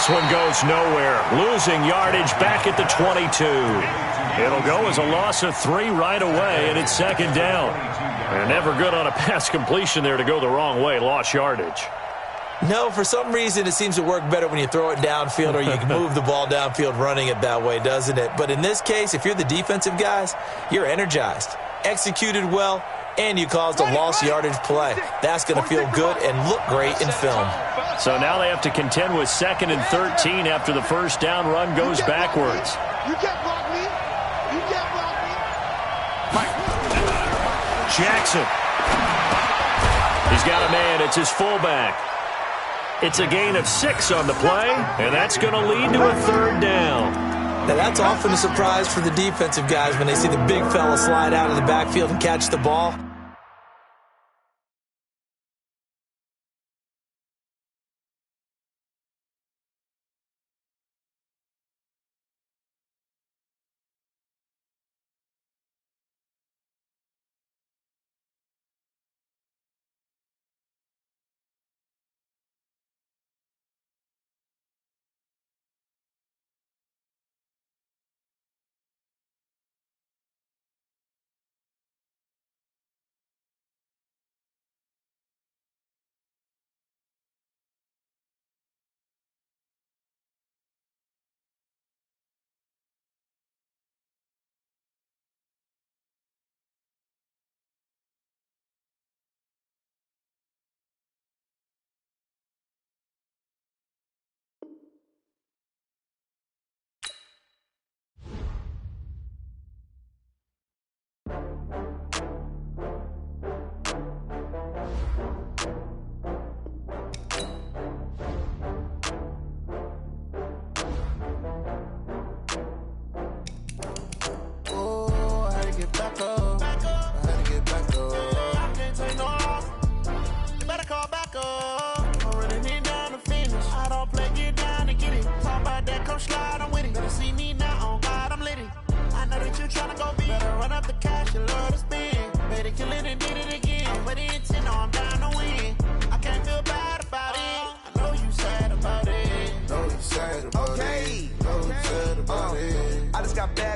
this one goes nowhere. Losing yardage back at the 22. It'll go as a loss of 3 right away, and it's second down. And never good on a pass completion there to go the wrong way. Lost yardage. No, for some reason it seems to work better when you throw it downfield or you can move the ball downfield running it that way, doesn't it? But in this case, if you're the defensive guys, you're energized, executed well, and you caused a lost yardage play. That's going to feel good and look great in film. So now they have to contend with 2nd and 13 after the first down run goes backwards. You can't block me. You can't block me. Jackson. He's got a man. It's his fullback. It's a gain of 6 on the play, and that's going to lead to a 3rd down. Now, that's often a surprise for the defensive guys when they see the big fella slide out of the backfield and catch the ball.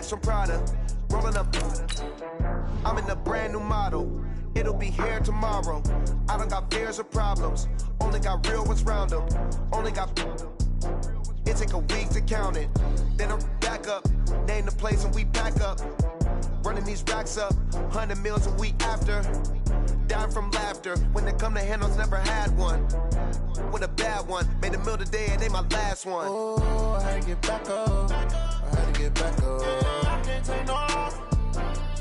From Prada, rolling up. I'm in a brand new model. It'll be here tomorrow. I don't got fears or problems. Only got real ones round them. Only got. It take a week to count it. Then I'm back up. Name the place and we pack up. Running these racks up. 100 meals a week after. Dying from laughter. When it come to handles, never had one. With a bad one. Made a meal today and they my last one. Oh, I had to get back up. I had to get back up. I can't take no loss.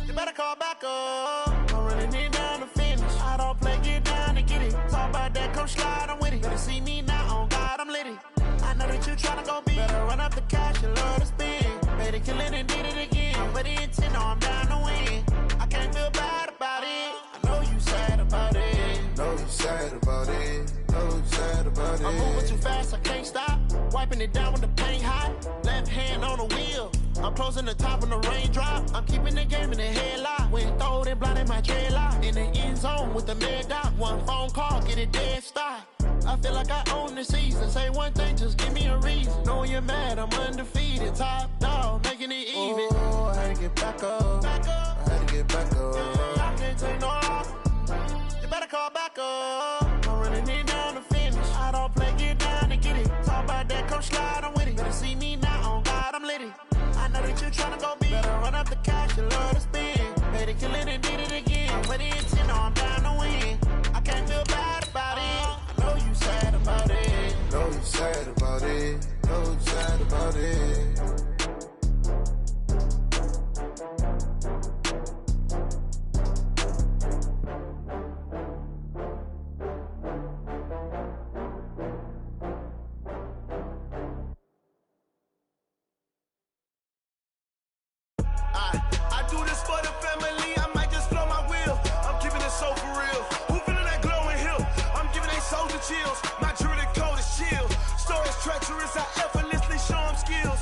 You better call back up. I'm running it down to finish. I don't play, get down to get it. Talk about that, come slide, I'm with it. Better see me now, on God, I'm litty. I know that you tryna go big. Better run up the cash, you love to spend. Made a killing and did it again. But the intent, no, I'm down to win. I can't feel bad about it. I know you sad about it. Know you sad about it. Know you sad about it. I'm moving too fast, I can't stop. Wiping it down with the paint hot. Left hand on the wheel. I'm closing the top when the raindrop. I'm keeping the game in the headlock. When throwed and blinded my dreadlock. In the end zone with the mad dot. One phone call, get it dead stop. I feel like I own the season. Say one thing, just give me a reason. Knowing you're mad, I'm undefeated. Top dog, making it even. Oh, I had to get back up. I had to get back up. I can't take no loss. You better call back up. I'm running it down to finish. I don't play, get down to get it. Talk about that, come slide, I'm with it. Better see me now, on God, I'm litty. I know that you tryna go big. Better run up the cash, you love to spend. Made a killing and did it again. But the intent, no, I'm down to win. I can't feel bad about it. I know you sad about it. Know you sad about it. Know you sad about it. I do this for the family, I might just blow my wheel. I'm keeping it so for real. Who feeling that glowing hill? I'm giving they soldier chills. My jewelry coat is chill. Stories treacherous, I effortlessly show them skills.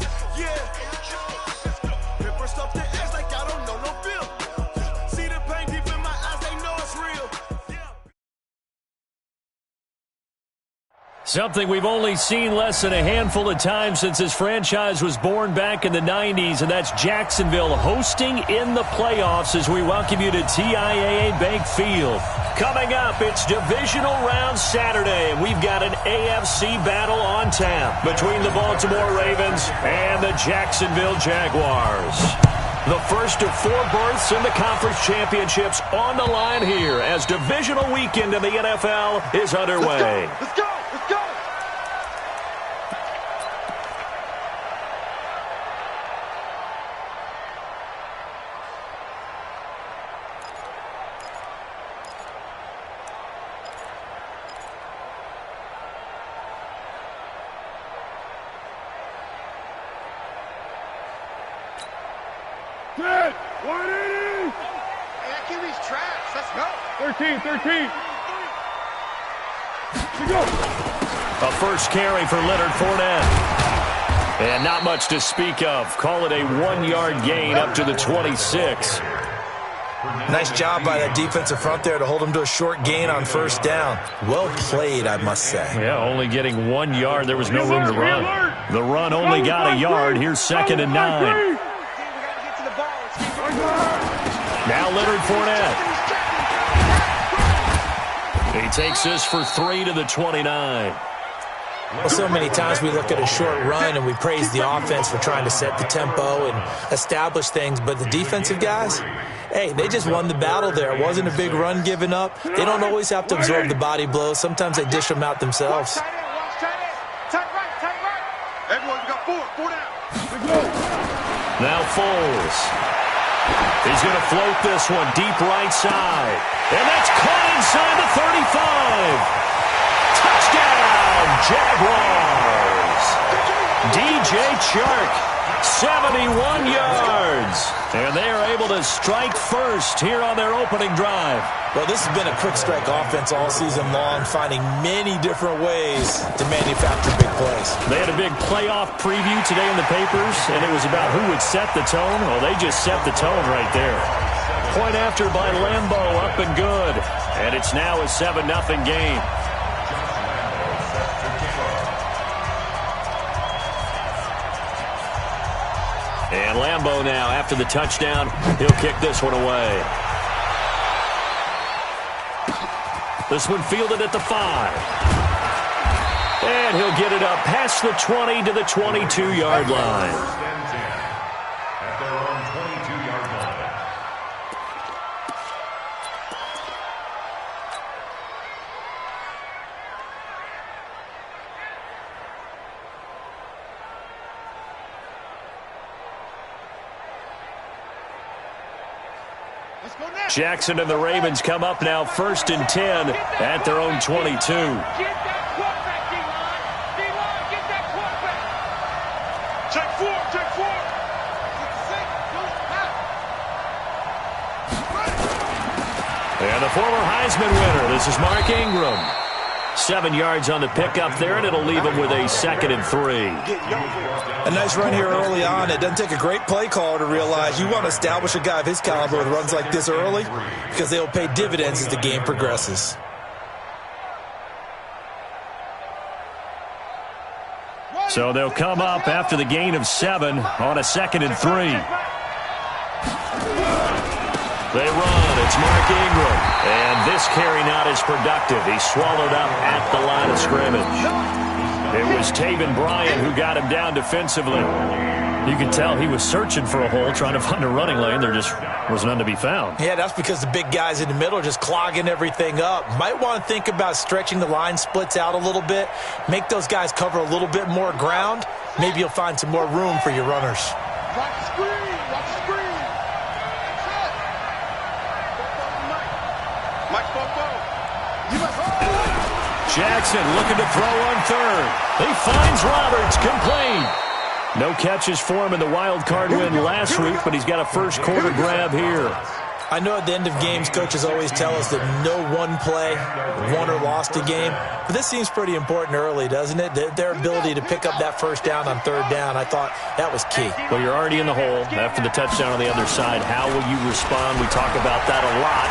Something we've only seen less than a handful of times since this franchise was born back in the 90s, and that's Jacksonville hosting in the playoffs as we welcome you to TIAA Bank Field. Coming up, it's Divisional Round Saturday, and we've got an AFC battle on tap between the Baltimore Ravens and the Jacksonville Jaguars. The first of 4 berths in the conference championships on the line here as divisional weekend in the NFL is underway. Let's go! Let's go! Set! 180! Hey, that QB's trash. Let's go. 13. Let's go. A first carry for Leonard Fournette. And not much to speak of. Call it a 1-yard gain up to the 26. Nice job by that defensive front there to hold them to a short gain on first down. Well played, I must say. Yeah, only getting 1 yard. There was no room to run. The run only got a yard. Here's 2nd and 9. Now Leonard Fournette. He takes this for 3 to the 29. Well, so many times we look at a short run and we praise the offense for trying to set the tempo and establish things, but the defensive guys, hey, they just won the battle there. It wasn't a big run given up. They don't always have to absorb the body blows. Sometimes they dish them out themselves. Tight right. Everyone's got 4 down. Now Foles. He's going to float this one deep right side. And that's caught inside the 35. Touchdown, Jaguars. DJ Chark, 71 yards. And they are able to strike first here on their opening drive. Well, this has been a quick strike offense all season long, finding many different ways to manufacture big plays. They had a big playoff preview today in the papers, and it was about who would set the tone. Well, they just set the tone right there. Point after by Lambo, up and good. And it's now a 7-0 game. And Lambo now, after the touchdown, he'll kick this one away. This one fielded at the 5. And he'll get it up past the 20 to the 22-yard line. At their own 22-yard line. Jackson and the Ravens come up now 1st and 10 at their own 22. Get that quarterback, D-line. D-line, get that quarterback. Check 4. And the former Heisman winner, this is Mark Ingram. 7 yards on the pickup there, and it'll leave him with a 2nd and 3. A nice run here early on. It doesn't take a great play caller to realize you want to establish a guy of his caliber with runs like this early because they will pay dividends as the game progresses. So they'll come up after the gain of 7 on a 2nd and 3. They run. It's Mark Ingram. And this carry not as productive. He's swallowed up at the line of scrimmage. It was Taven Bryan who got him down defensively. You could tell he was searching for a hole, trying to find a running lane. There just was none to be found. Yeah, that's because the big guys in the middle are just clogging everything up. Might want to think about stretching the line splits out a little bit. Make those guys cover a little bit more ground. Maybe you'll find some more room for your runners. Watch the screen. Mike Bobo. Jackson looking to throw on 3rd. He finds Roberts, complete. No catches for him in the wild card win last week, but he's got a first quarter grab here. I know at the end of games, coaches always tell us that no one play won or lost a game. But this seems pretty important early, doesn't it? Their ability to pick up that first down on third down, I thought that was key. Well, you're already in the hole after the touchdown on the other side. How will you respond? We talk about that a lot.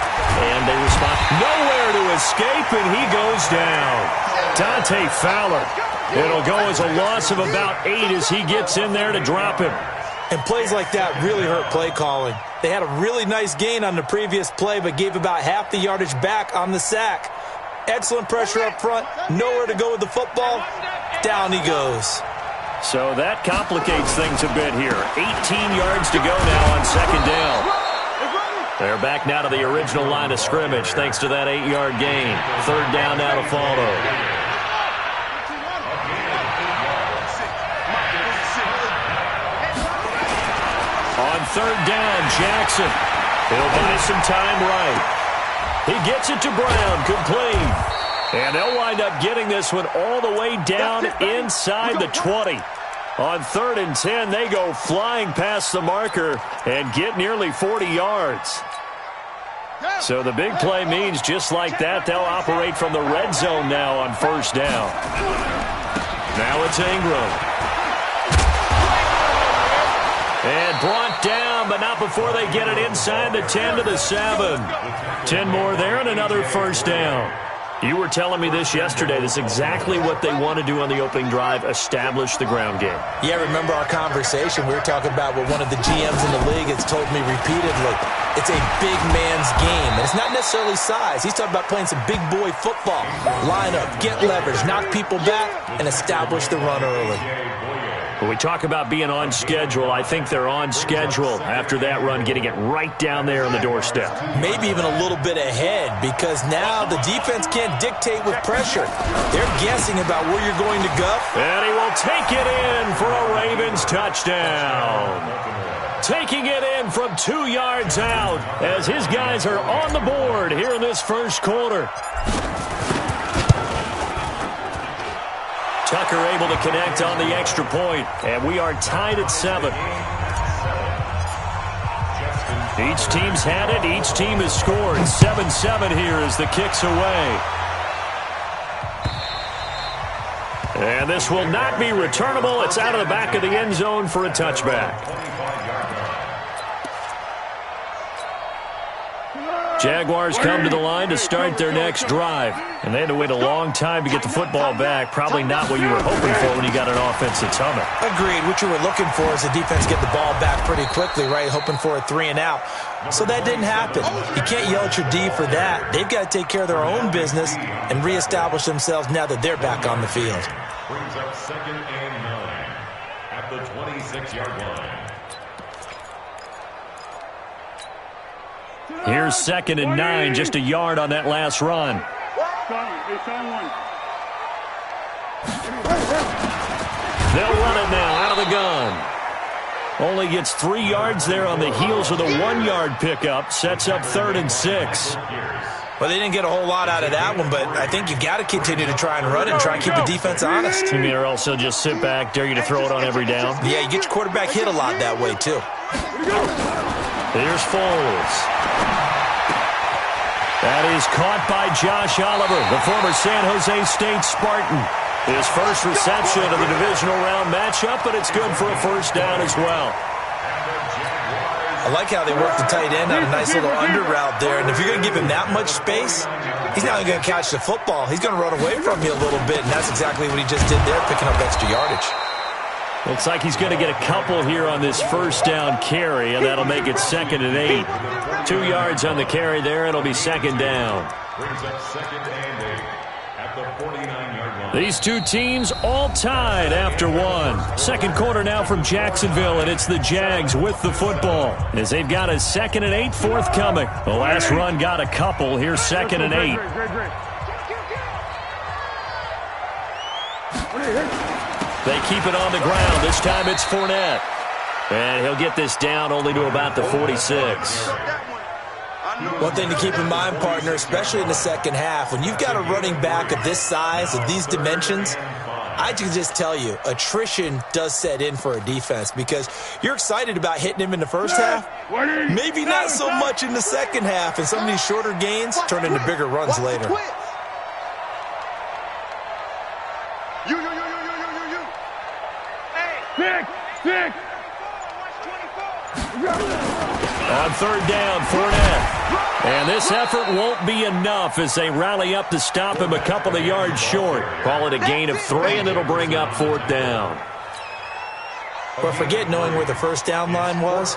And they respond. Nowhere to escape, and he goes down. Dante Fowler. It'll go as a loss of about 8 as he gets in there to drop him. And plays like that really hurt play calling. They had a really nice gain on the previous play, but gave about half the yardage back on the sack. Excellent pressure up front. Nowhere to go with the football. Down he goes. So that complicates things a bit here. 18 yards to go now on second down. They're back now to the original line of scrimmage thanks to that 8-yard gain. Third down now to follow. On third down, Jackson. He'll buy some time right. He gets it to Brown, complete. And they'll wind up getting this one all the way down inside the 20. On 3rd and 10, they go flying past the marker and get nearly 40 yards. So the big play means just like that, they'll operate from the red zone now on first down. Now it's Ingram. And brought down, but not before they get it inside the 10 to the 7. 10 more there and another first down. You were telling me this yesterday. This is exactly what they want to do on the opening drive, establish the ground game. Yeah, remember our conversation? We were talking about what one of the GMs in the league has told me repeatedly. It's a big man's game, and it's not necessarily size. He's talking about playing some big boy football. Line up, get leverage, knock people back, and establish the run early. When we talk about being on schedule, I think they're on schedule after that run, getting it right down there on the doorstep. Maybe even a little bit ahead, because now the defense can't dictate with pressure. They're guessing about where you're going to go. And he will take it in for a Ravens touchdown. Taking it in from 2 yards out as his guys are on the board here in this first quarter. Tucker able to connect on the extra point, and we are tied at 7. Each team's had it. Each team has scored. 7-7 here as the kick's away. And this will not be returnable. It's out of the back of the end zone for a touchback. Jaguars come to the line to start their next drive. And they had to wait a long time to get the football back. Probably not what you were hoping for when you got an offense that's humming. Agreed. What you were looking for is the defense get the ball back pretty quickly, right? Hoping for a 3 and out. So that didn't happen. You can't yell at your D for that. They've got to take care of their own business and reestablish themselves now that they're back on the field. Brings up 2nd and 9 at the 26-yard line. Here's 2nd and 9, just a yard on that last run. They'll run it now out of the gun. Only gets 3 yards there on the heels of the 1-yard pickup. Sets up 3rd and 6. Well, they didn't get a whole lot out of that one, but I think you've got to continue to try and run it and try and keep the defense honest. You mean, or else they'll just sit back, dare you to throw it on every down? Yeah, you get your quarterback hit a lot that way, too. Here's Foles. That is caught by Josh Oliver, the former San Jose State Spartan. His first reception of the divisional round matchup, but it's good for a first down as well. I like how they work the tight end on a nice little under route there. And if you're going to give him that much space, he's not going to catch the football. He's going to run away from you a little bit, and that's exactly what he just did there, picking up extra yardage. Looks like he's going to get a couple here on this first down carry, and that'll make it 2nd and 8. 2 yards on the carry there. It'll be 2nd down. Brings up 2nd and 8 at the 49-yard line. These two teams all tied after one. Second quarter now from Jacksonville, and it's the Jags with the football as they've got a 2nd and 8 forthcoming. The last run got a couple. Here's 2nd and 8. They keep it on the ground. This time it's Fournette. And he'll get this down only to about the 46. One thing to keep in mind, partner, especially in the second half, when you've got a running back of this size, of these dimensions, I can just tell you, attrition does set in for a defense because you're excited about hitting him in the first half. Maybe not so much in the second half, and some of these shorter gains turn into bigger runs later. Pick. On third down, Fournette. And this effort won't be enough as they rally up to stop him a couple of yards short. Call it a gain of 3, and it'll bring up fourth down. But forget knowing where the first down line was.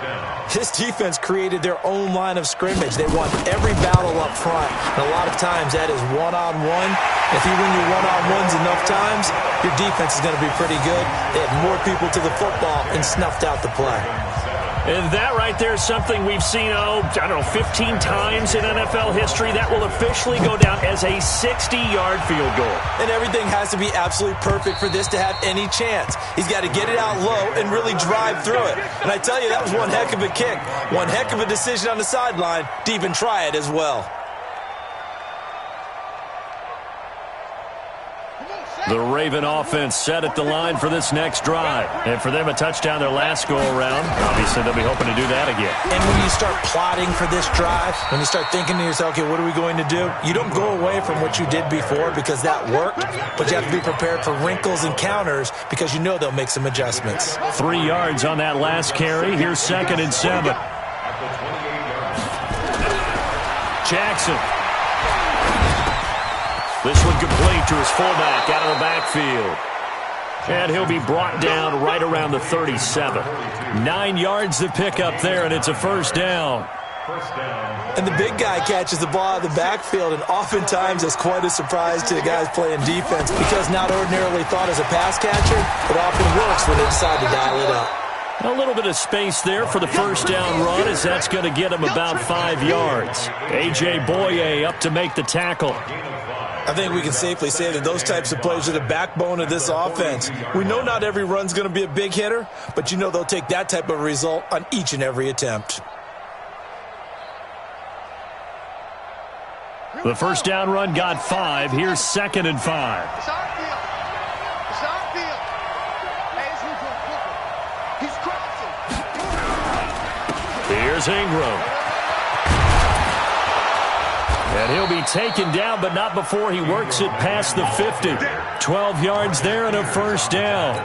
This defense created their own line of scrimmage. They won every battle up front. And a lot of times that is one-on-one. If you win your one-on-ones enough times, your defense is going to be pretty good. They had more people to the football and snuffed out the play. And that right there is something we've seen, 15 times in NFL history. That will officially go down as a 60-yard field goal. And everything has to be absolutely perfect for this to have any chance. He's got to get it out low and really drive through it. And I tell you, that was one heck of a kick. One heck of a decision on the sideline to even try it as well. The Raven offense set at the line for this next drive. And for them, a touchdown their last go-around. Obviously, they'll be hoping to do that again. And when you start plotting for this drive, when you start thinking to yourself, okay, what are we going to do? You don't go away from what you did before because that worked, but you have to be prepared for wrinkles and counters because you know they'll make some adjustments. 3 yards on that last carry. Here's 2nd and 7. Jackson. This one complete to his fullback out of the backfield. And he'll be brought down right around the 37. 9 yards to pick up there, and it's a first down. And the big guy catches the ball out of the backfield, and oftentimes that's quite a surprise to the guys playing defense because not ordinarily thought as a pass catcher, it often works when they decide to dial it up. A little bit of space there for the first down run as that's going to get him about 5 yards. A.J. Boye up to make the tackle. I think we can safely say that those types of plays are the backbone of this offense. We know not every run's going to be a big hitter, but you know they'll take that type of result on each and every attempt. The first down run got 5. Here's 2nd and 5. It's our field. It's our field. Hey, it's He's crossing. Here's Ingram. And he'll be taken down, but not before he works it past the 50. 12 yards there and a first down.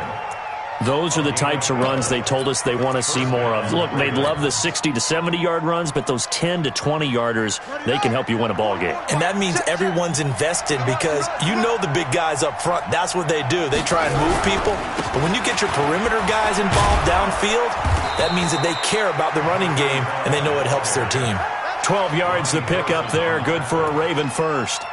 Those are the types of runs they told us they want to see more of. Look, they'd love the 60 to 70-yard runs, but those 10 to 20-yarders, they can help you win a ball game. And that means everyone's invested because you know the big guys up front, that's what they do. They try and move people. But when you get your perimeter guys involved downfield, that means that they care about the running game and they know it helps their team. 12 yards to pick up there. Good for a Raven first.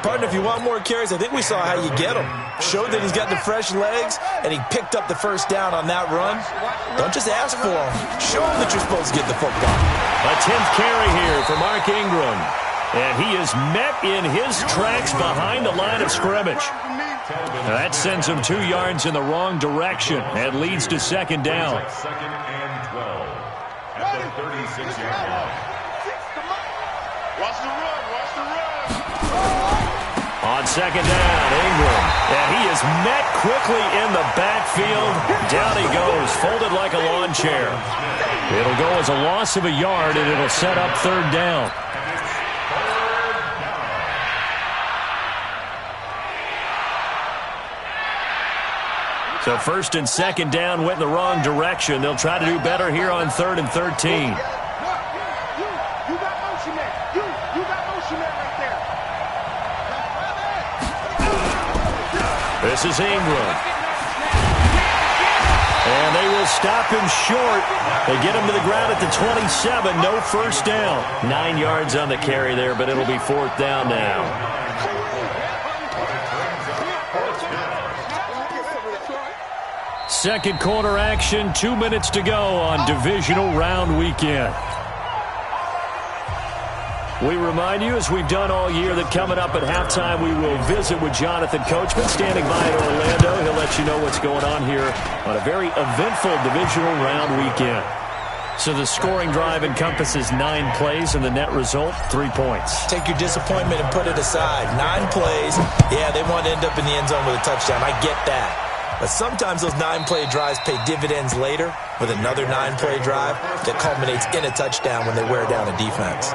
Partner, if you want more carries, I think we saw how you get them. Showed that he's got the fresh legs, and he picked up the first down on that run. Don't just ask for them. Show them that you're supposed to get the football. A 10th carry here for Mark Ingram. And he is met in his tracks behind the line of scrimmage. That sends him 2 yards in the wrong direction and leads to 2nd down. 2nd and 12 at the 36-yard line. Watch the run. Watch the run. On 2nd down, Ingram. And he is met quickly in the backfield. Down he goes, folded like a lawn chair. It'll go as a loss of a yard, and it'll set up 3rd down. So 1st and 2nd down went in the wrong direction. They'll try to do better here on 3rd and 13. This is Ingram. And they will stop him short. They get him to the ground at the 27. No first down. 9 yards on the carry there, but it'll be 4th down now. Second quarter action. 2 minutes to go on divisional round weekend. We remind you, as we've done all year, that coming up at halftime, we will visit with Jonathan Coachman, standing by in Orlando. He'll let you know what's going on here on a very eventful divisional round weekend. So the scoring drive encompasses 9 plays, and the net result, 3 points. Take your disappointment and put it aside. 9 plays. Yeah, they want to end up in the end zone with a touchdown. I get that. But sometimes those 9-play drives pay dividends later with another 9-play drive that culminates in a touchdown when they wear down a defense.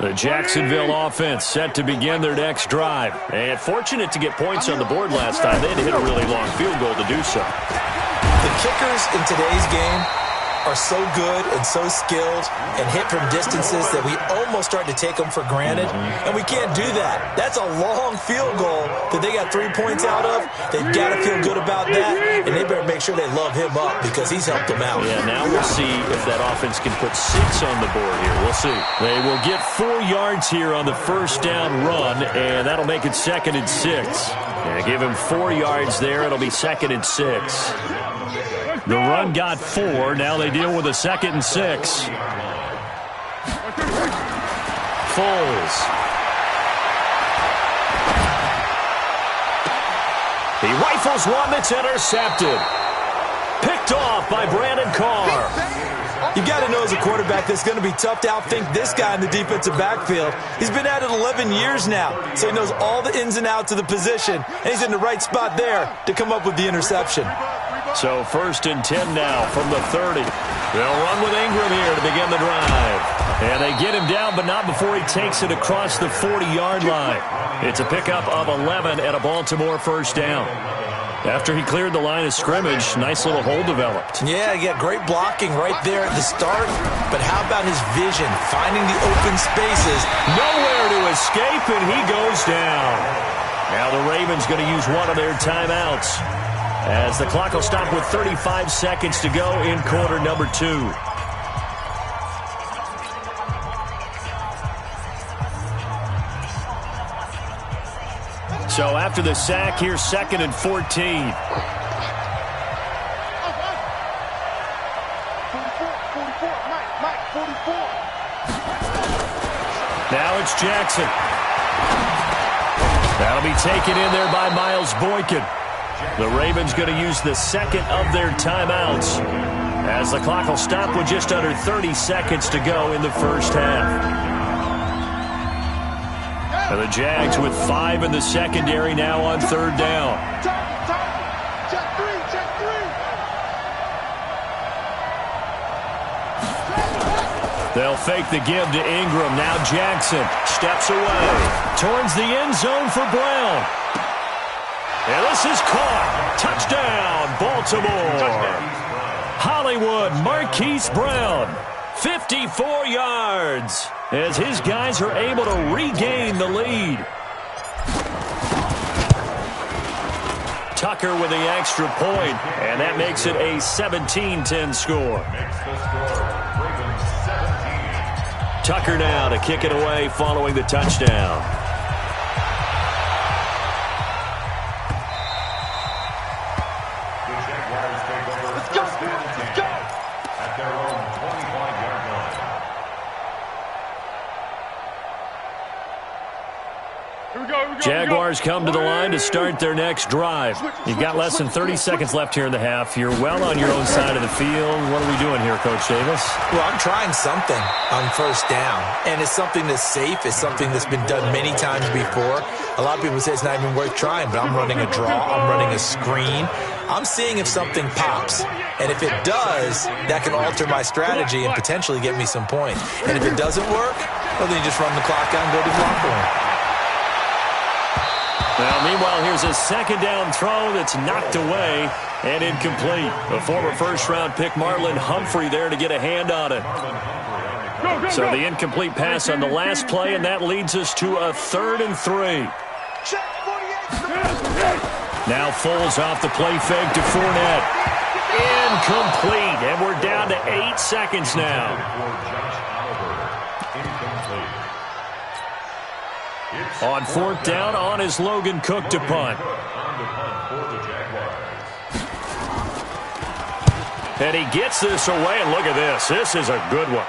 The Jacksonville offense set to begin their next drive. And fortunate to get points on the board last time. They had to hit a really long field goal to do so. The kickers in today's game are so good and so skilled and hit from distances that we almost start to take them for granted. And we can't do that. That's a long field goal that they got 3 points out of. They've got to feel good about that. And they better make sure they love him up because he's helped them out. Yeah, now we'll see if that offense can put 6 on the board here. We'll see. They will get 4 yards here on the first down run, and that'll make it 2nd and 6. Yeah, give him 4 yards there. It'll be 2nd and 6. The run got 4. Now they deal with a 2nd and 6. Foles. He rifles one that's intercepted. Picked off by Brandon Carr. You got to know as a quarterback that's going to be tough to outthink this guy in the defensive backfield. He's been at it 11 years now, so he knows all the ins and outs of the position, and he's in the right spot there to come up with the interception. So 1st and 10 now from the 30. They'll run with Ingram here to begin the drive. And they get him down, but not before he takes it across the 40-yard line. It's a pickup of 11 and a Baltimore first down. After he cleared the line of scrimmage, nice little hole developed. Yeah, great blocking right there at the start. But how about his vision, finding the open spaces? Nowhere to escape, and he goes down. Now the Ravens going to use one of their timeouts, as the clock will stop with 35 seconds to go in quarter number 2. So after the sack, here's 2nd and 14. 44, Mike, 44. Now it's Jackson. That'll be taken in there by Miles Boykin. The Ravens going to use the 2nd of their timeouts, as the clock will stop with just under 30 seconds to go in the first half. And the Jags with 5 in the secondary now on 3rd down. Check 3. They'll fake the give to Ingram. Now Jackson steps away towards the end zone for Brown. And this is caught. Touchdown, Baltimore. Hollywood Marquise Brown, 54 yards, as his guys are able to regain the lead. Tucker with the extra point, and that makes it a 17-10 score. Tucker now to kick it away following the touchdown. Jaguars come to the line to start their next drive. You've got less than 30 seconds left here in the half. You're well on your own side of the field. What are we doing here, Coach Davis? Well, I'm trying something on first down, and it's something that's safe. It's something that's been done many times before. A lot of people say it's not even worth trying, but I'm running a draw. I'm running a screen. I'm seeing if something pops. And if it does, that can alter my strategy and potentially get me some points. And if it doesn't work, well, then you just run the clock out and go to the locker room. Well, meanwhile, here's a 2nd down throw that's knocked away and incomplete. The former first-round pick Marlon Humphrey there to get a hand on it. So the incomplete pass on the last play, and that leads us to a 3rd and 3. Now Foles off the play fake to Fournette. Incomplete, and we're down to 8 seconds now. On 4th down, on is Logan Cook to punt. And he gets this away, and look at this. This is a good one.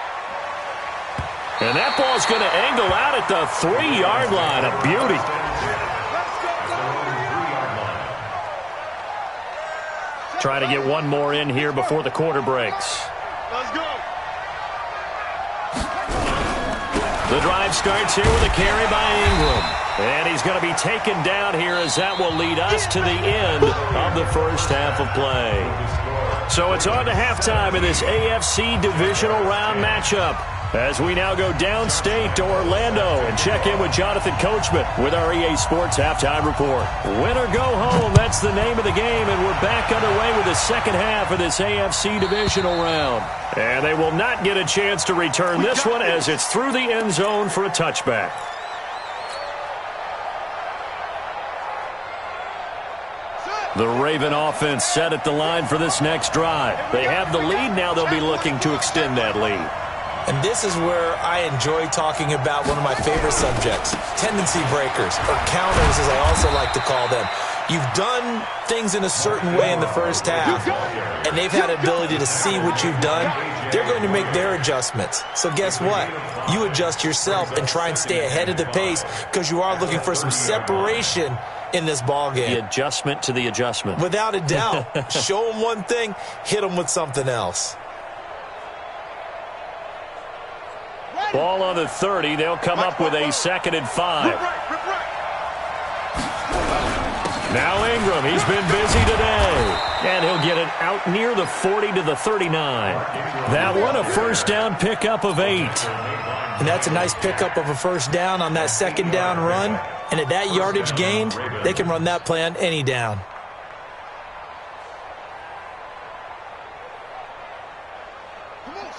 And that ball's going to angle out at the 3-yard line. A beauty. Trying to get one more in here before the quarter breaks. Let's go. The drive starts here with a carry by Ingram. And he's going to be taken down here as that will lead us to the end of the first half of play. So it's on to halftime in this AFC divisional round matchup as we now go downstate to Orlando and check in with Jonathan Coachman with our EA Sports Halftime Report. Win or go home, that's the name of the game, and we're back underway with the second half of this AFC divisional round. And they will not get a chance to return this one as it's through the end zone for a touchback. The Raven offense set at the line for this next drive. They have the lead. Now they'll be looking to extend that lead. And this is where I enjoy talking about one of my favorite subjects, tendency breakers, or counters as I also like to call them. You've done things in a certain way in the first half, and they've had ability to see what you've done. They're going to make their adjustments. So guess what? You adjust yourself and try and stay ahead of the pace because you are looking for some separation in this ball game. The adjustment to the adjustment. Without a doubt. Show them one thing, hit them with something else. Ball on the 30. They'll come up with a 2nd and 5. Now Ingram, he's been busy today. And he'll get it out near the 40 to the 39. That one, a first down pickup of 8. And that's a nice pickup of a first down on that second down run. And at that yardage gained, they can run that play on any down.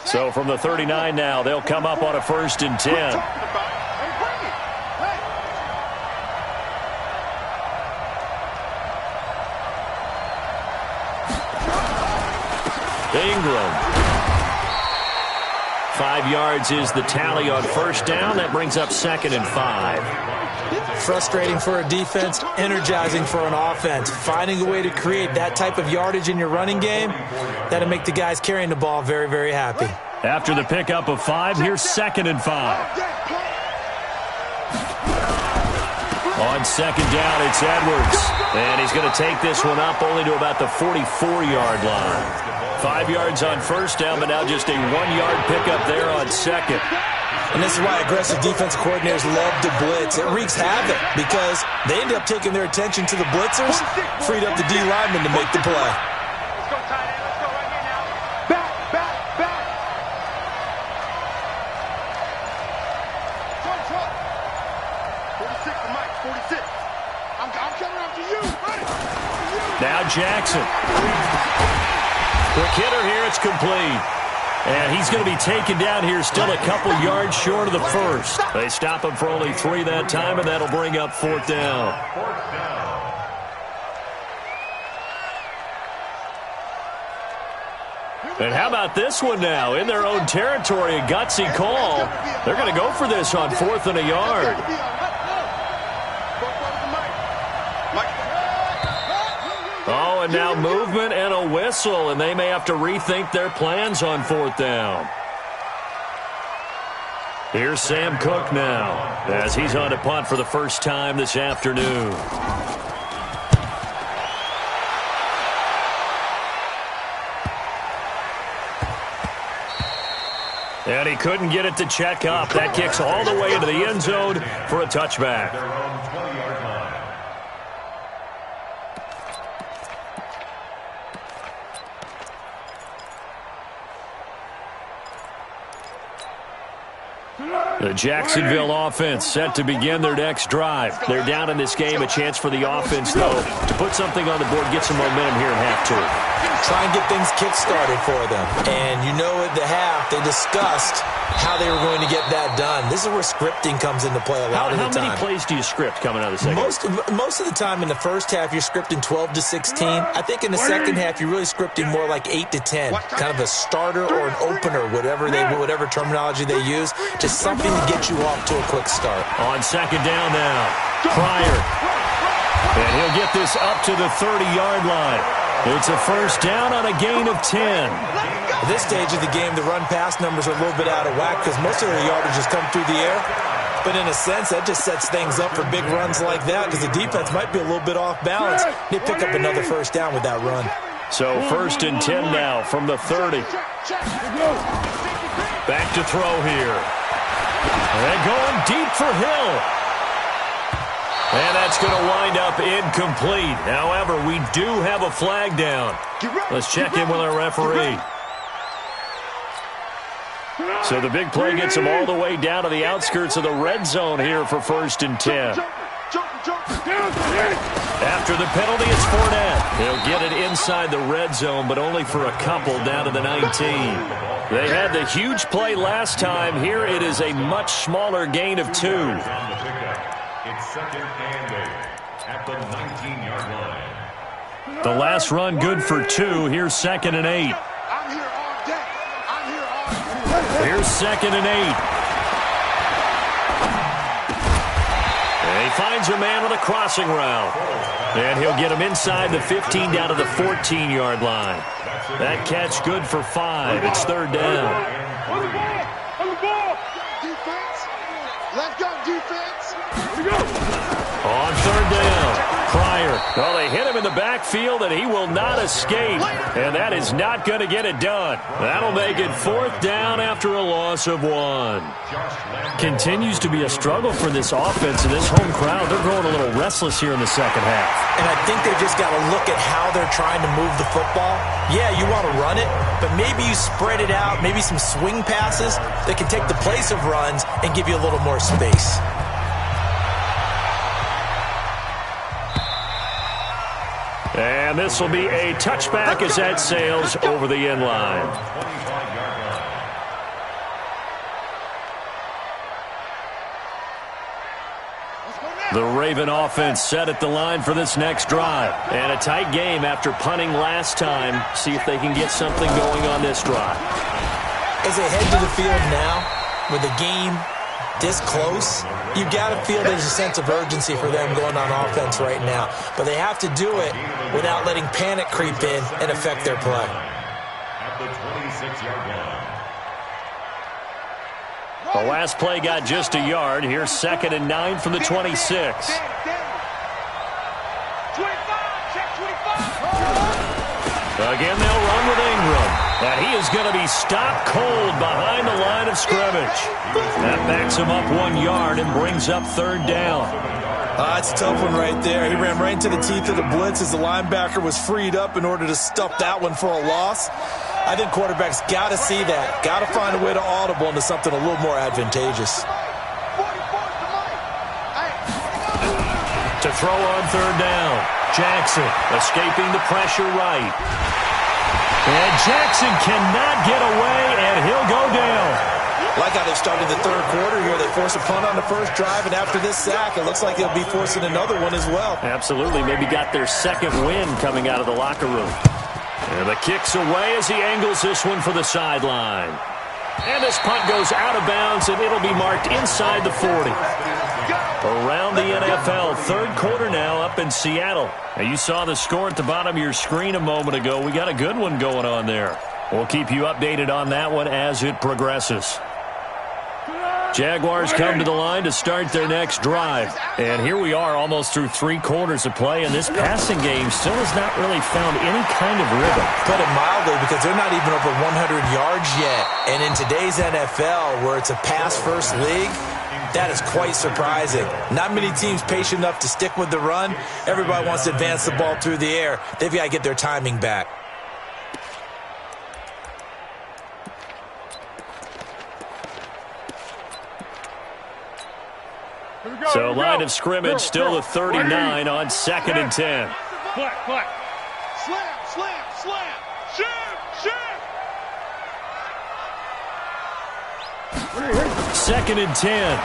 So from the 39 now, they'll come up on a 1st and 10. Ingram. 5 yards is the tally on first down. That brings up 2nd and 5. Frustrating for a defense, energizing for an offense. Finding a way to create that type of yardage in your running game, that'll make the guys carrying the ball very, very happy. After the pickup of 5, here's 2nd and 5. On second down, it's Edwards. And he's going to take this one up only to about the 44-yard line. 5 yards on first down, but now just a 1-yard pickup there on second. And this is why aggressive defense coordinators love to blitz. It wreaks havoc because they end up taking their attention to the blitzers, freed up the D lineman to make the play. Let's go, tight end. Let's go right here now. Back. Trump. 46 to Mike, 46. I'm coming after you. Ready? Now Jackson. Quick hitter here, it's complete. And he's going to be taken down here still a couple yards short of the first. They stop him for only 3 that time, and that'll bring up 4th down. And how about this one now? In their own territory, a gutsy call. They're going to go for this on 4th and a yard. Oh, and now movement and a whistle, and they may have to rethink their plans on 4th down. Here's Sam Cook now as he's on to punt for the first time this afternoon. And he couldn't get it to check up. That kicks all the way into the end zone for a touchback. The Jacksonville offense set to begin their next drive. They're down in this game. A chance for the offense, though, to put something on the board, get some momentum here in half 2. Try and get things kick-started for them. And you know at the half, they discussed how they were going to get that done. This is where scripting comes into play a lot of the time. How many plays do you script coming out of the second? Most of the time in the first half, you're scripting 12 to 16. I think in the second half, you're really scripting more like 8 to 10. Kind of a starter or an opener, whatever terminology they use. Just something to get you off to a quick start. On second down now, Pryor. And he'll get this up to the 30-yard line. It's a first down on a gain of 10. At this stage of the game, the run-pass numbers are a little bit out of whack because most of their yardage has come through the air. But in a sense, that just sets things up for big runs like that because the defense might be a little bit off balance. They pick up another first down with that run. So first and 10 now from the 30. Back to throw here. And going deep for Hill. And that's going to wind up incomplete. However, we do have a flag down. Let's check in with our referee. So the big play gets him all the way down to the outskirts of the red zone here for first and 10. After the penalty, it's Fournette. He'll get it inside the red zone, but only for a couple down to the 19. They had the huge play last time. Here it is a much smaller gain of 2. It's second and 8 at the 19-yard line. The last run good for 2. Here's second and 8. I'm here all day. I'm here all day. Here's second and 8. And he finds a man on a crossing route. And he'll get him inside the 15 down to the 14-yard line. That catch good for 5. It's third down. On the ball. Defense. Let's go, defense. On third down, Pryor. Well, they hit him in the backfield, and he will not escape. And that is not going to get it done. That'll make it fourth down after a loss of 1. Continues to be a struggle for this offense and this home crowd. They're growing a little restless here in the second half. And I think they've just got to look at how they're trying to move the football. Yeah, you want to run it, but maybe you spread it out, maybe some swing passes that can take the place of runs and give you a little more space. And this will be a touchback as that sails over the end line. The Raven offense set at the line for this next drive. And a tight game after punting last time. See if they can get something going on this drive. As they head to the field now, with the game this close, you got to feel there's a sense of urgency for them going on offense right now. But they have to do it without letting panic creep in and affect their play. At the 26-yard line. The last play got just a yard. Here's second and 9 from the 26. Check 25. Again, they'll run with Ingram. And he is going to be stopped cold behind the line of scrimmage. That backs him up 1 yard and brings up third down. It's a tough one right there. He ran right into the teeth of the blitz as the linebacker was freed up in order to stuff that one for a loss. I think quarterbacks got to see that. Got to find a way to audible into something a little more advantageous. To throw on third down. Jackson escaping the pressure right. And Jackson cannot get away, and he'll go down. Like how they started the third quarter here. They forced a punt on the first drive, and after this sack, it looks like they'll be forcing another one as well. Absolutely. Maybe got their second win coming out of the locker room. And the kick's away as he angles this one for the sideline. And this punt goes out of bounds, and it'll be marked inside the 40. Around the NFL, third quarter now up in Seattle. Now, you saw the score at the bottom of your screen a moment ago. We got a good one going on there. We'll keep you updated on that one as it progresses. Jaguars come to the line to start their next drive. And here we are almost through 3 quarters of play, and this passing game still has not really found any kind of rhythm. Put it mildly, because they're not even over 100 yards yet. And in today's NFL, where it's a pass-first league, that is quite surprising. Not many teams patient enough to stick with the run. Everybody wants to advance the ball through the air. They've got to get their timing back. So line of scrimmage still at 39 on second and 10. Slam, slam, slam. Shoot. Second and 10.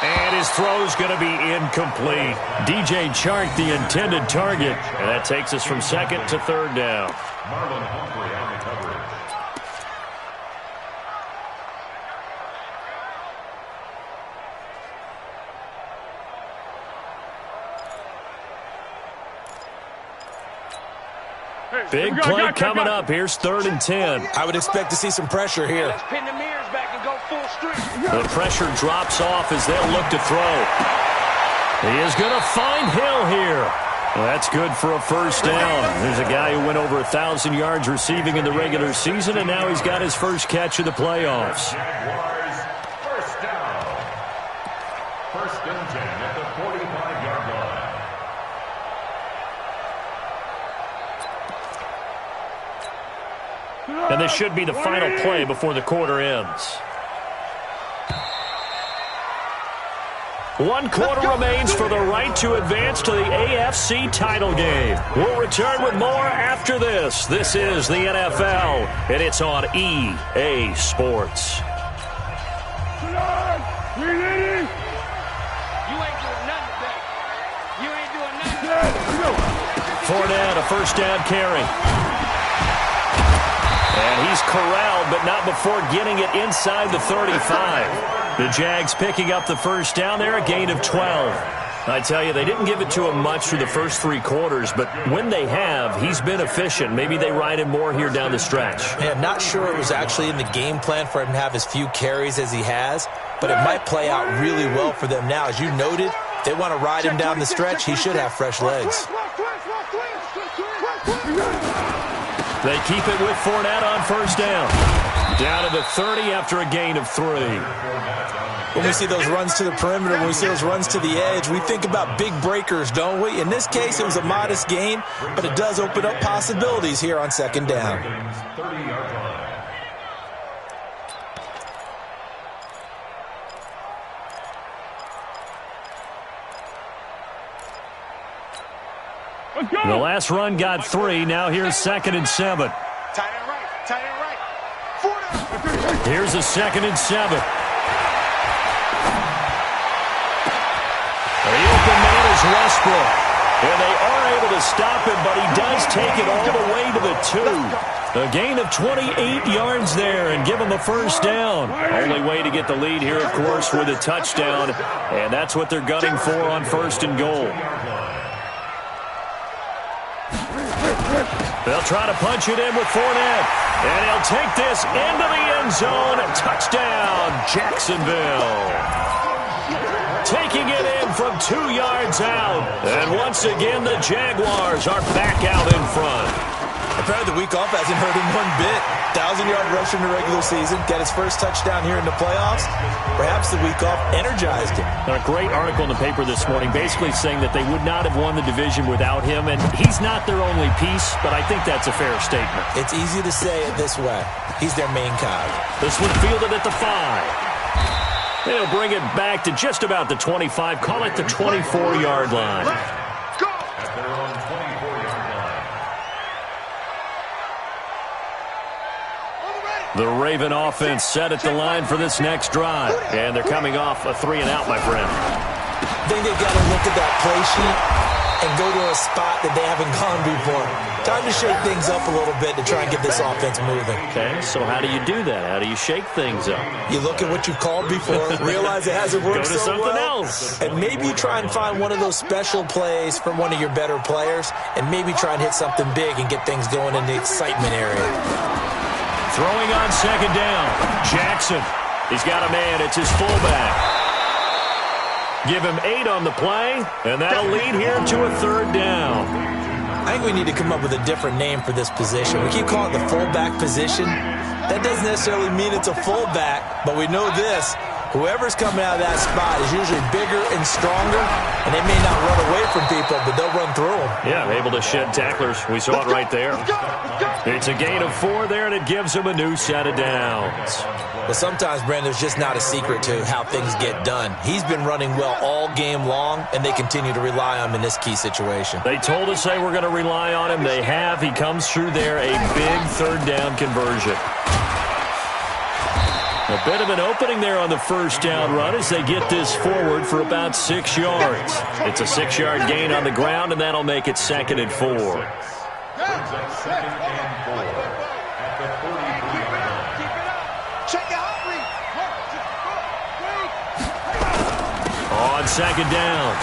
And his throw's going to be incomplete. DJ Chark, the intended target. And that takes us from second to third down. Marlon Humphrey on the coverage. Big play coming up. Here's 3rd and 10. I would expect to see some pressure here. Let's pin the mirrors back and go full street. The pressure drops off as they'll look to throw. He is going to find Hill here. Well, that's good for a first down. There's a guy who went over 1,000 yards receiving in the regular season, and now he's got his first catch of the playoffs. Jaguars, first down. 1st and 10 at the 45-yard line. And this should be the final play before the quarter ends. 1 quarter remains for the right to advance to the AFC title game. We'll return with more after this. This is the NFL, and it's on EA Sports. You ain't doing nothing today. You ain't doing nothing. Fournette, a first down carry. And he's corralled, but not before getting it inside the 35. The Jags picking up the first down there, a gain of 12. I tell you, they didn't give it to him much through the first 3 quarters, but when they have, he's been efficient. Maybe they ride him more here down the stretch. Yeah, I'm not sure it was actually in the game plan for him to have as few carries as he has, but it might play out really well for them now. As you noted, they want to ride him down the stretch. He should have fresh legs. They keep it with Fournette on first down. Down to the 30 after a gain of 3. When we see those runs to the perimeter, when we see those runs to the edge, we think about big breakers, don't we? In this case, it was a modest gain, but it does open up possibilities here on 2nd down. 30-yard line. The last run got 3. Now here's 2nd and 7. Tight end right. Tight end right. 4 down. Here's a 2nd and 7. The open man is Westbrook. And they are able to stop him, but he does take it all the way to the 2. A gain of 28 yards there and give him a first down. Only way to get the lead here, of course, with a touchdown. And that's what they're gunning for on 1st and goal. They'll try to punch it in with Fournette. And he'll take this into the end zone. Touchdown, Jacksonville. Taking it in from 2 yards out. And once again, the Jaguars are back out in front. Apparently the week off hasn't hurt him one bit. 1,000-yard rusher in the regular season. Got his first touchdown here in the playoffs. Perhaps the week off energized him. A great article in the paper this morning basically saying that they would not have won the division without him. And he's not their only piece, but I think that's a fair statement. It's easy to say it this way. He's their main cog. This one fielded at the 5. They'll bring it back to just about the 25. Call it the 24-yard line. At their own 24-yard line. The Raven offense set at the line for this next drive. And they're coming off a 3-and-out, my friend. I think they've got to look at that play sheet and go to a spot that they haven't gone before. Time to shake things up a little bit to try and get this offense moving. Okay, so how do you do that? How do you shake things up? You look at what you called before, realize it hasn't worked Go to so something well, else. and maybe you try and find one of those special plays from one of your better players, and maybe try and hit something big and get things going in the excitement area. Throwing on 2nd down. Jackson. He's got a man. It's his fullback. Give him 8 on the play, and that'll lead here to a 3rd down. I think we need to come up with a different name for this position. We keep calling it the fullback position. That doesn't necessarily mean it's a fullback, but we know this. Whoever's coming out of that spot is usually bigger and stronger, and they may not run away from people, but they'll run through them. Yeah, able to shed tacklers. We saw it right there. It's a gain of 4 there, and it gives them a new set of downs. But sometimes, Brandon, there's just not a secret to how things get done. He's been running well all game long, and they continue to rely on him in this key situation. They told us they were going to rely on him. They have. He comes through there, a big 3rd down conversion. A bit of an opening there on the first down run as they get this forward for about 6 yards. It's a 6-yard gain on the ground, and that'll make it 2nd and 4. Brings up 2nd and 4 at the 43-yard line. Check out. On on second down.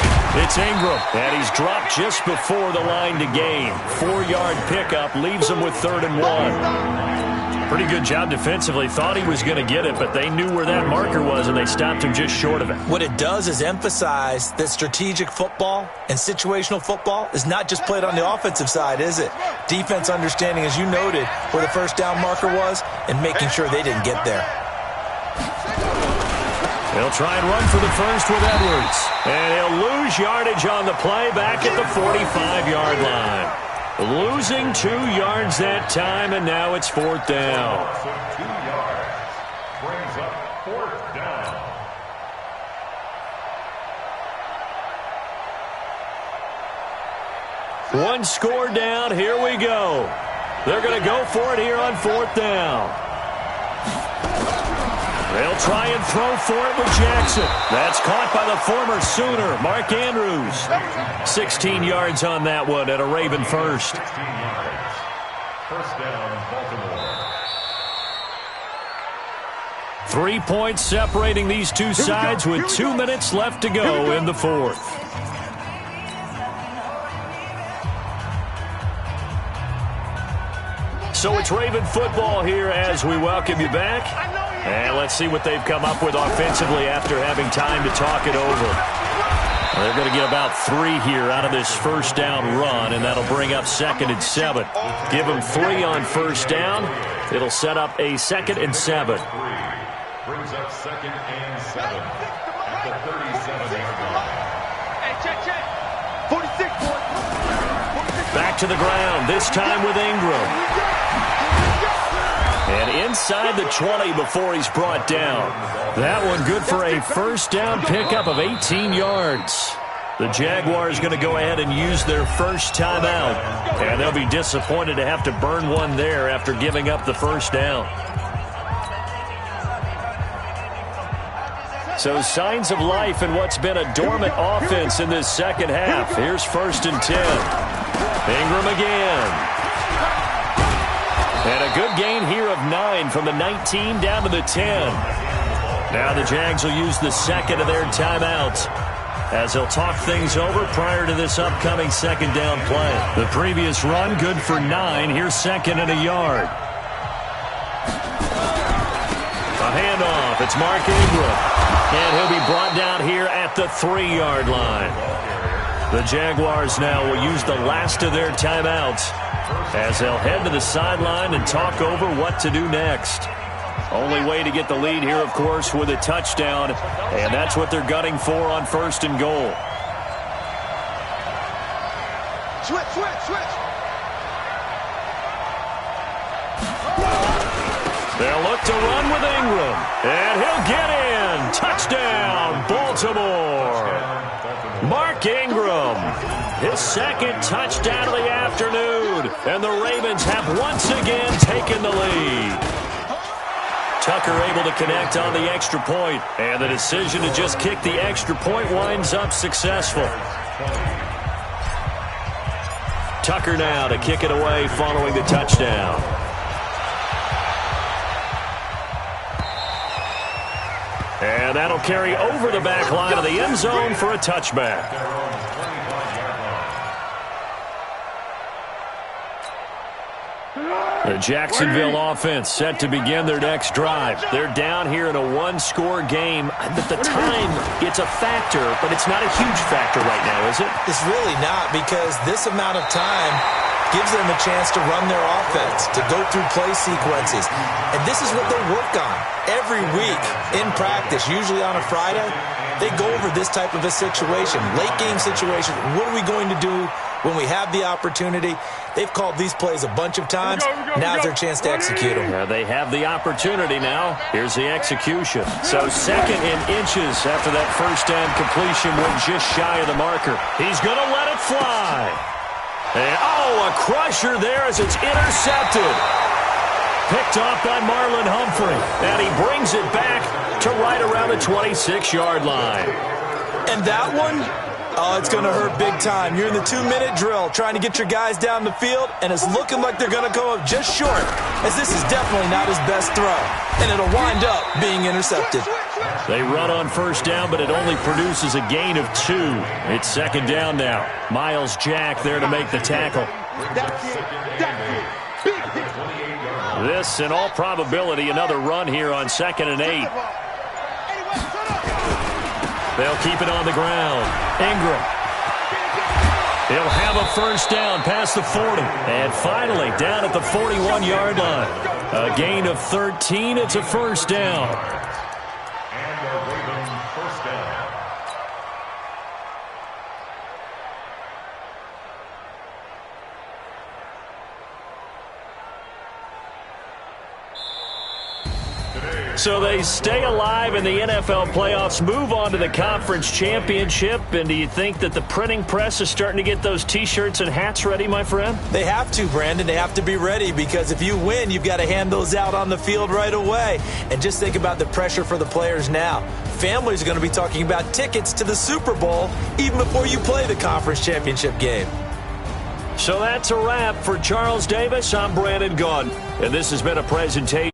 It's Ingram, and he's dropped just before the line to gain. 4-yard pickup leaves him with 3rd and 1. Pretty good job defensively. Thought he was going to get it, but they knew where that marker was, and they stopped him just short of it. What it does is emphasize that strategic football and situational football is not just played on the offensive side, is it? Defense understanding, as you noted, where the first down marker was and making sure they didn't get there. He'll try and run for the first with Edwards. And he'll lose yardage on the play back at the 45-yard line. Losing 2 yards that time, and now it's 4th down. 2 yards. Brings up 4th down. One score down. Here we go. They're going to go for it here on 4th down. They'll try and throw for it with Jackson. That's caught by the former Sooner, Mark Andrews. 16 yards on that one and a Raven first. 16 yards. First down, Baltimore. 3 points separating these two sides with 2 minutes left to go in the 4th. So it's Raven football here as we welcome you back. And let's see what they've come up with offensively after having time to talk it over. They're going to get about 3 here out of this first down run, and that'll bring up 2nd and 7. Give them 3 on first down. It'll set up a 2nd and 7. Brings up 2nd and 7 at the 37-yard line. Hey, check. 46, boy. Back to the ground, this time with Ingram. And inside the 20 before he's brought down. That one good for a first down pickup of 18 yards. The Jaguars going to go ahead and use their first timeout. And they'll be disappointed to have to burn one there after giving up the first down. So signs of life in what's been a dormant offense in this second half. Here's 1st and 10. Ingram again. And a good gain here of 9 from the 19 down to the 10. Now the Jags will use the 2nd of their timeouts as they'll talk things over prior to this upcoming 2nd down play. The previous run good for 9. Here's 2nd and a yard. A handoff. It's Mark Ingram. And he'll be brought down here at the 3-yard line. The Jaguars now will use the last of their timeouts as they'll head to the sideline and talk over what to do next. Only way to get the lead here, of course, with a touchdown, and that's what they're gunning for on 1st and goal. Switch. They'll look to run with Ingram, and he'll get in. Touchdown, Baltimore. Mark Ingram, his 2nd touchdown of the afternoon, and the Ravens have once again taken the lead. Tucker able to connect on the extra point, and the decision to just kick the extra point winds up successful. Tucker now to kick it away following the touchdown. And that'll carry over the back line of the end zone for a touchback. The Jacksonville offense set to begin their next drive. They're down here in a 1-score game. At the time, it's a factor, but it's not a huge factor right now, is it? It's really not, because this amount of time gives them a chance to run their offense, to go through play sequences. And this is what they work on every week in practice, usually on a Friday. They go over this type of a situation, late game situation. What are we going to do when we have the opportunity? They've called these plays a bunch of times. Now's their chance to execute them. Yeah, they have the opportunity now. Here's the execution. So 2nd and inches after that first down completion went just shy of the marker. He's going to let it fly. And, a crusher there as it's intercepted. Picked off by Marlon Humphrey. And he brings it back to right around the 26-yard line. And that one Oh, it's going to hurt big time. You're in the 2-minute drill trying to get your guys down the field, and it's looking like they're going to go up just short, as this is definitely not his best throw, and it'll wind up being intercepted. They run on first down, but it only produces a gain of 2. It's second down now. Miles Jack there to make the tackle. This, in all probability, another run here on 2nd and 8. They'll keep it on the ground. Ingram. He'll have a first down past the 40. And finally, down at the 41-yard line. A gain of 13. It's a first down. And the Ravens first down. So they stay alive in the NFL playoffs, move on to the conference championship. And do you think that the printing press is starting to get those T-shirts and hats ready, my friend? They have to, Brandon. They have to be ready, because if you win, you've got to hand those out on the field right away. And just think about the pressure for the players now. Families are going to be talking about tickets to the Super Bowl even before you play the conference championship game. So that's a wrap for Charles Davis. I'm Brandon Gaudin, and this has been a presentation